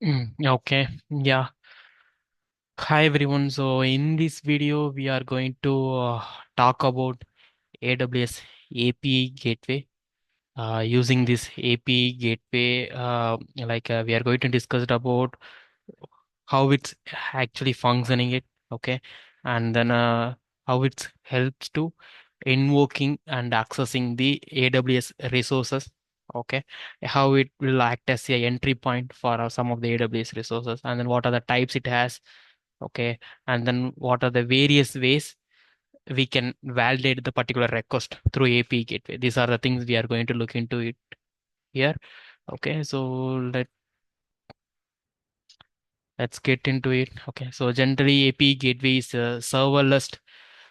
Okay, yeah. Hi everyone. So in this video, we are going to talk about AWS API Gateway. Using this API Gateway, we are going to discuss about how it's actually functioning it, okay, and then how it helps to invoking and accessing the AWS resources, okay, how it will act as a entry point for some of the AWS resources, and then what are the types it has, okay, and then what are the various ways we can validate the particular request through API gateway. These are the things we are going to look into it here. Okay, so let's get into it. Okay, so generally API gateway is a serverless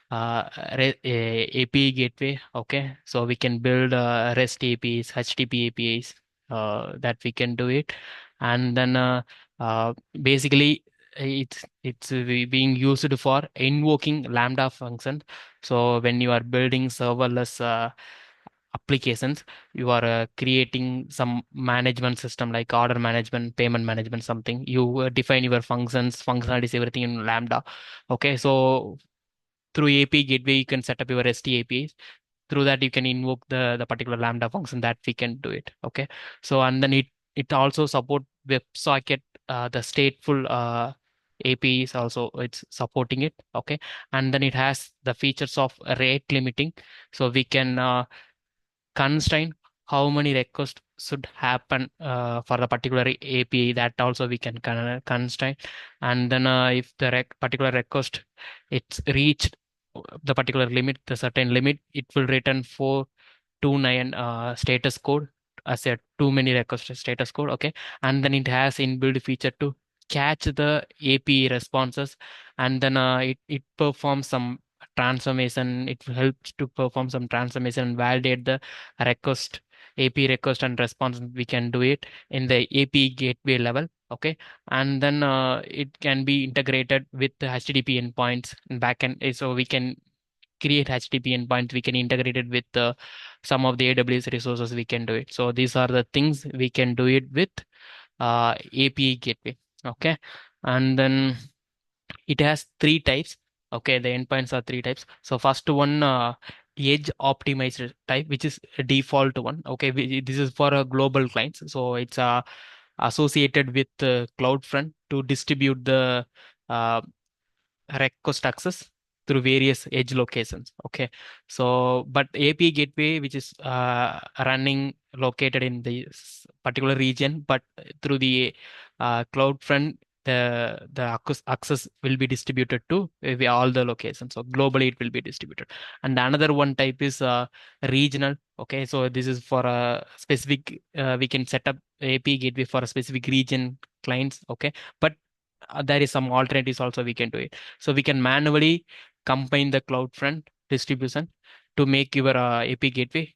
API gateway. Okay, so we can build REST APIs, HTTP APIs, that we can do it, and then basically it's being used for invoking Lambda function. So when you are building serverless applications, you are creating some management system like order management, payment management, something. You define your functions, functionalities, everything in Lambda. Okay, so through API gateway, you can set up your REST APIs. Through that, you can invoke the particular Lambda function that we can do it. Okay, so and then it also support WebSocket, the stateful APIs also it's supporting it. Okay, and then it has the features of rate limiting, so we can constrain how many requests should happen for the particular API. That also we can constrain, and then if the particular request it's reached the particular limit, the certain limit, it will return 429 status code as a too many request status code. Okay, and then it has inbuilt feature to catch the API responses, and then it performs some transformation. It helps to perform some transformation and validate the request, API request and response. We can do it in the API gateway level. Okay, and then it can be integrated with the HTTP endpoints and backend. So we can create HTTP endpoints. We can integrate it with some of the AWS resources. We can do it. So these are the things we can do it with API gateway. Okay, and then it has three types. Okay, the endpoints are three types. So first one, edge optimized type, which is a default one. Okay, this is for global clients. So it's associated with CloudFront to distribute the uh, request access through various edge locations. Okay, so but API gateway, which is running located in the particular region, but through the CloudFront, access will be distributed to all the locations. So globally, it will be distributed. And another one type is regional. Okay, so this is for a specific. We can set up API gateway for a specific region clients. Okay, but there is some alternatives also we can do it. So we can manually combine the CloudFront distribution to make your API gateway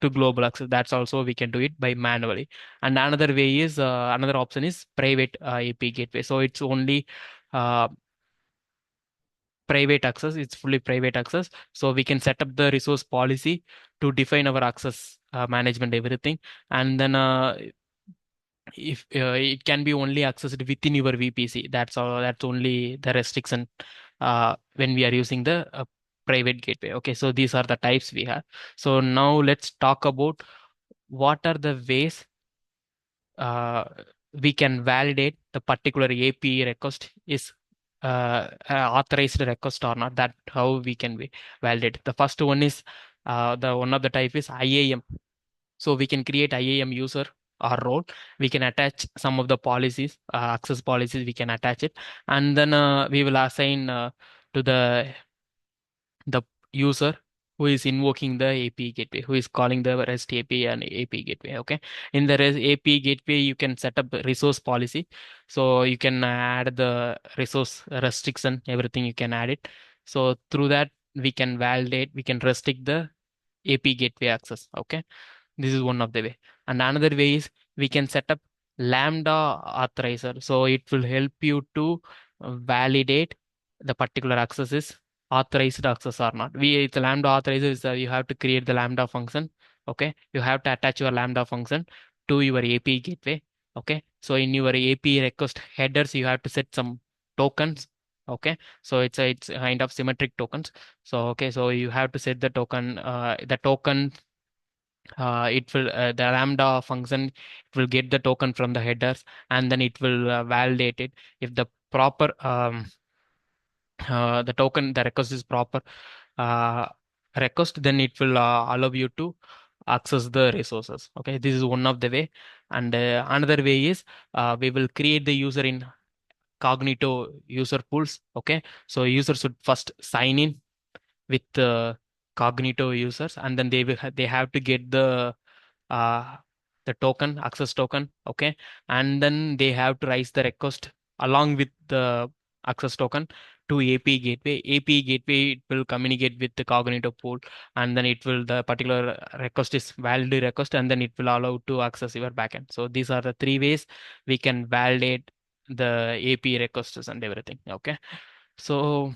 to global access. That's also we can do it by manually. And another way is another option is private API gateway. So it's only uh, private access. It's fully private access. So we can set up the resource policy to define our access management, everything. And then if it can be only accessed within your VPC. That's all. That's only the restriction when we are using the private gateway. Okay, so these are the types we have. So now let's talk about what are the ways uh, we can validate the particular API request is authorized request or not. That how we can validate. The first one is the one of the type is IAM. So we can create IAM user or role. We can attach some of the policies, access policies. We can attach it, and then we will assign to the user who is invoking the API gateway, who is calling the REST API and API gateway. Okay, in the REST API gateway, you can set up a resource policy, so you can add the resource restriction, everything you can add it. So through that, we can validate, we can restrict the API gateway access. Okay, this is one of the way. And another way is we can set up Lambda authorizer. So it will help you to validate the particular access is authorized access or not. The Lambda authorizer is you have to create the Lambda function. Okay, you have to attach your Lambda function to your API gateway. Okay, so in your API request headers, you have to set some tokens. Okay, so it's a kind of symmetric tokens. So okay, so you have to set the token. It will the Lambda function, it will get the token from the headers, and then it will validate it. If the proper the token, the request is proper uh, request, then it will allow you to access the resources. Okay, this is one of the way. And another way is we will create the user in cognito user pools. Okay, so user should first sign in with cognito users, and then they have to get uh, the token, access token. Okay, and then they have to raise the request along with the access token to API gateway. API gateway, it will communicate with the cognito pool, and then it will, the particular request is valid request, and then it will allow to access your backend. So these are the three ways we can validate the API requests and everything. Okay, so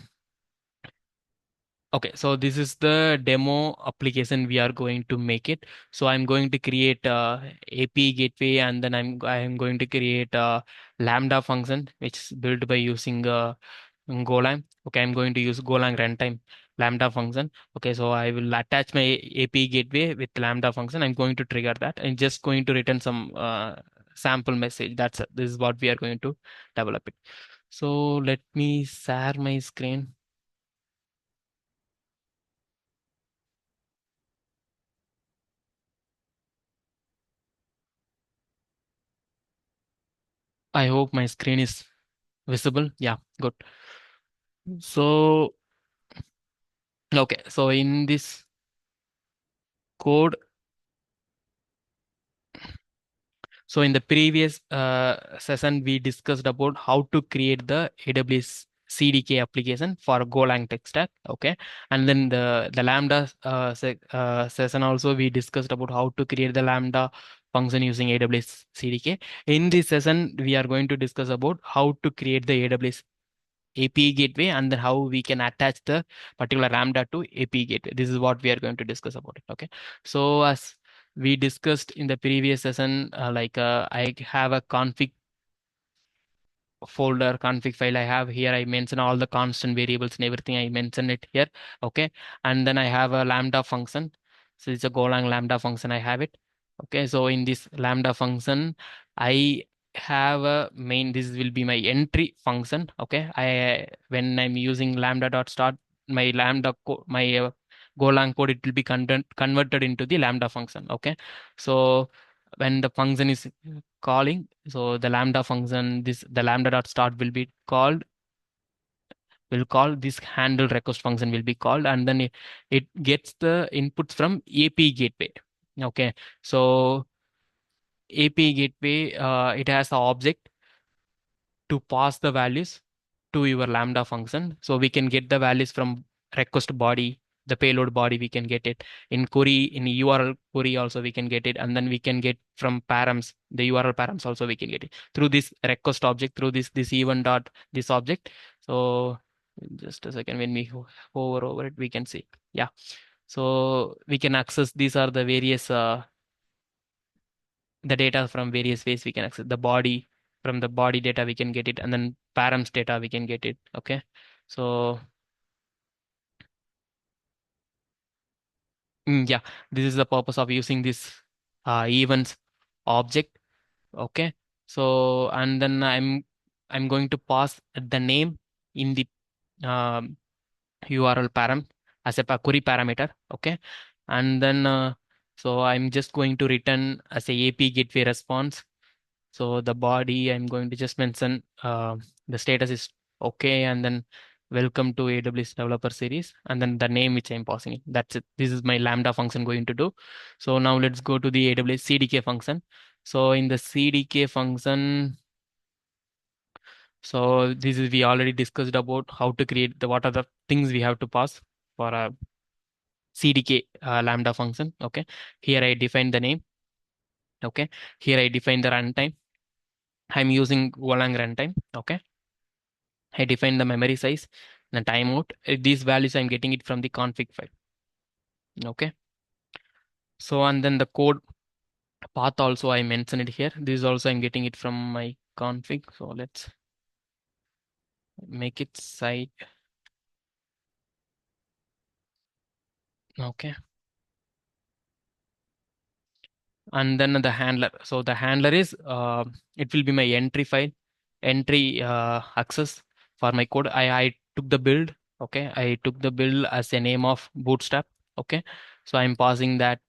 okay, so this is the demo application we are going to make it. So I'm going to create API gateway, and then I'm going to create a Lambda function which is built by using Golang. Okay, I'm going to use Golang runtime Lambda function. Okay, so I will attach my API gateway with Lambda function. I'm going to trigger that. I'm just going to return some sample message. That's it. This is what we are going to develop it. So let me share my screen. I hope my screen is visible. Yeah, good. So, okay, so in this code, so in the previous session, we discussed about how to create the AWS CDK application for Golang tech stack. Okay, and then the Lambda session also, we discussed about how to create the Lambda function using AWS CDK. In this session, we are going to discuss about how to create the AWS API gateway, and then how we can attach the particular Lambda to API gateway. This is what we are going to discuss about it. Okay. So as we discussed in the previous session, I have a config folder, config file I have here. I mention all the constant variables and everything. I mention it here. Okay. And then I have a Lambda function. So it's a Golang Lambda function. I have it. Okay. So in this Lambda function, I have a main, this will be my entry function. Okay. When I'm using lambda dot start, my my Golang code, it will be converted into the Lambda function. Okay. So when the function is calling, so the Lambda function, the Lambda dot start will call this handle request function will be called, and then it gets the inputs from API gateway. Okay, so API gateway, it has the object to pass the values to your Lambda function. So we can get the values from request body, the payload body, we can get it in query, in URL query also we can get it, and then we can get from params, the URL params also we can get it through this request object, through this event dot this object. So just a second, when we hover over it, we can see. Yeah. So we can access, these are the various the data from various ways we can access the body. From the body data we can get it, and then params data we can get it. Okay, so yeah, this is the purpose of using this events object. Okay, so and then I'm going to pass the name in the um, URL param as a query parameter. Okay, and then so I'm just going to return as a API gateway response. So the body, I'm going to just mention the status is okay, and then welcome to AWS Developer Series, and then the name which I'm passing it. That's it. This is my Lambda function going to do. So now let's go to the AWS CDK function. So in the CDK function, so this is, we already discussed about how to create the, what are the things we have to pass for a CDK Lambda function. Okay, here I define the name. Okay, here I define the runtime. I'm using Golang runtime. Okay, I define the memory size, the timeout. These values I'm getting it from the config file. Okay. So and then the code Path also I mentioned it here. This is also I'm getting it from my config. So let's make it site. Okay. And then the handler. So the handler is it will be my entry file, entry access for my code. I took the build. Okay, I took the build as a name of bootstrap. Okay, so I'm passing that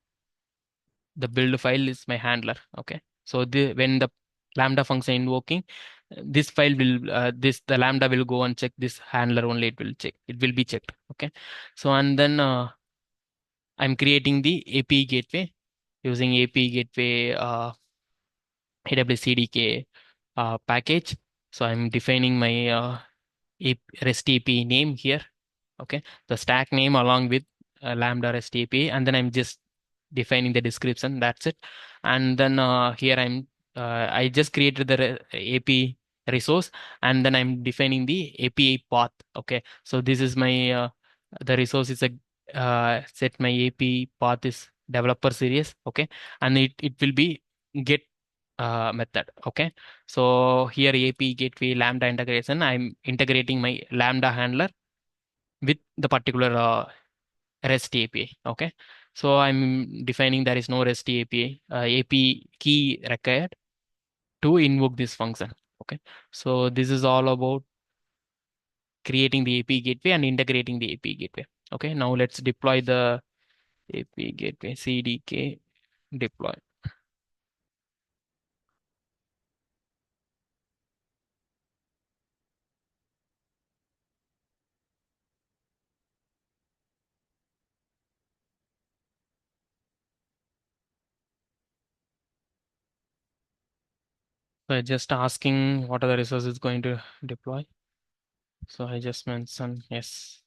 the build file is my handler. Okay, so when the Lambda function invoking, this file will the Lambda will go and check this handler only. It will be checked. Okay, so and then I'm creating the API gateway using API gateway AWS CDK package. So I'm defining my REST API name here. Okay, the stack name along with Lambda REST API, and then I'm just defining the description. That's it. And then here I just created the API resource, and then I'm defining the API path. Okay, so this is my the resource is a set my API path is developer series. Okay, and it will be get method. Okay, so here API gateway Lambda integration, I'm integrating my Lambda handler with the particular REST API. Okay, so I'm defining there is no REST API API key required to invoke this function. Okay, so this is all about creating the API gateway and integrating the API gateway. Okay, now let's deploy the API gateway CDK deploy. So just asking what are the resources going to deploy. So I just mentioned yes.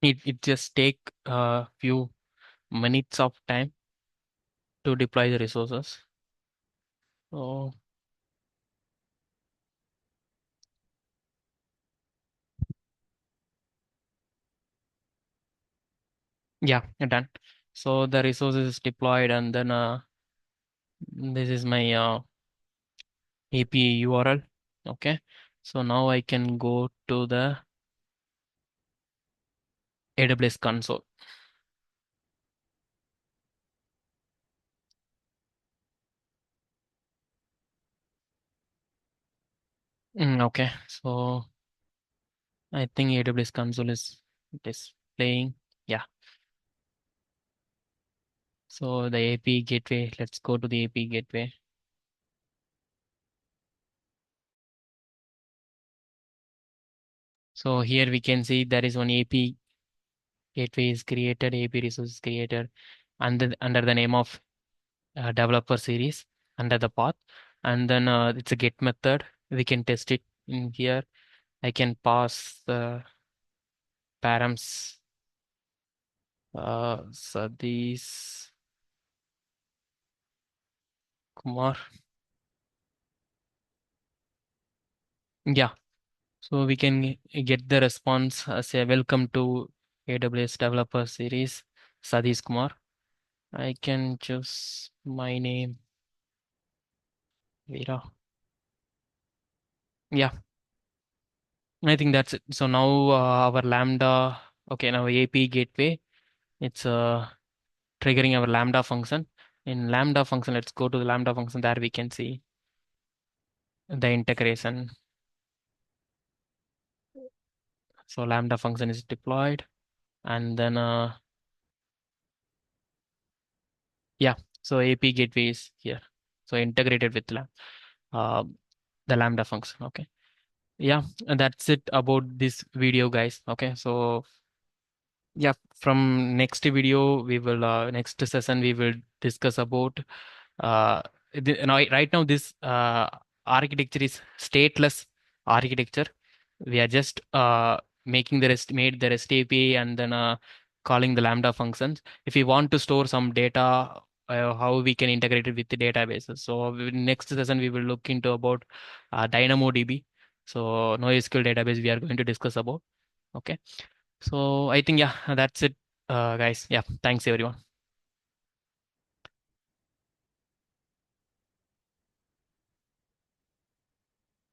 It just take a few minutes of time to deploy the resources. So yeah, you're done. So the resources is deployed, and then this is my API URL. Okay, so now I can go to the AWS console. Okay, so I think AWS console is displaying. Yeah, so the API gateway. Let's go to the API gateway. So here we can see there is one API gateway is created, API resource is created under the name of developer series under the path, and then it's a get method. We can test it in here. I can pass the params Sadish Kumar. Yeah, so we can get the response say welcome to AWS developer series Sadish Kumar. I can choose my name Veera. Yeah, I think that's it. So now our Lambda, okay, now API gateway, it's triggering our Lambda function. In Lambda function, let's go to the Lambda function. There we can see the integration. So Lambda function is deployed, and then yeah, so API gateway is here. So integrated with uh, the Lambda function. Okay. Yeah, and that's it about this video, guys. Okay, so yeah, from next video we will next session we will discuss about now, right now this architecture is stateless architecture. We are just making the rest made the REST API and then calling the Lambda functions. If we want to store some data, how we can integrate it with the databases. So next session we will look into about DynamoDB. So NoSQL database we are going to discuss about. Okay. So I think, yeah, that's it, guys. Yeah, thanks everyone.